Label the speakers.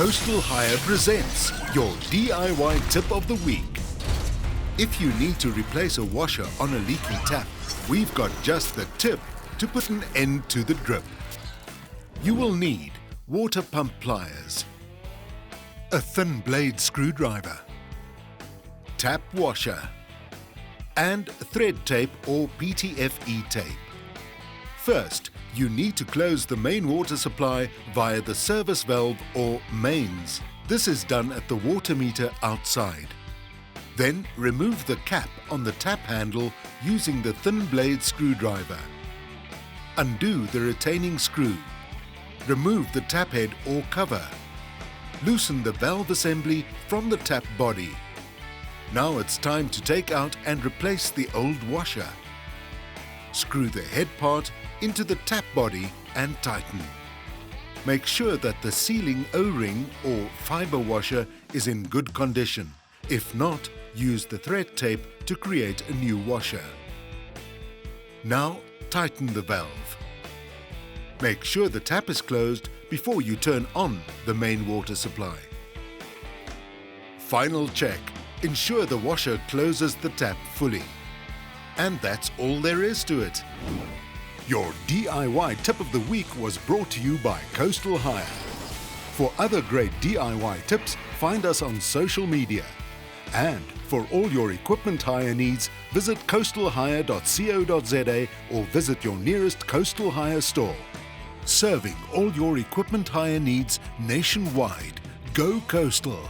Speaker 1: Coastal Hire presents your DIY tip of the week. If you need to replace a washer on a leaky tap, we've got just the tip to put an end to the drip. You will need water pump pliers, a thin blade screwdriver, tap washer, and thread tape or PTFE tape. First, you need to close the main water supply via the service valve or mains. This is done at the water meter outside. Then remove the cap on the tap handle using the thin blade screwdriver. Undo the retaining screw. Remove the tap head or cover. Loosen the valve assembly from the tap body. Now it's time to take out and replace the old washer. Screw the head part into the tap body and tighten. Make sure that the sealing O-ring or fibre washer is in good condition. If not, use the thread tape to create a new washer. Now tighten the valve. Make sure the tap is closed before you turn on the main water supply. Final check. Ensure the washer closes the tap fully. And that's all there is to it. Your DIY tip of the week was brought to you by Coastal Hire. For other great DIY tips, find us on social media. And for all your equipment hire needs, visit coastalhire.co.za or visit your nearest Coastal Hire store. Serving all your equipment hire needs nationwide. Go Coastal!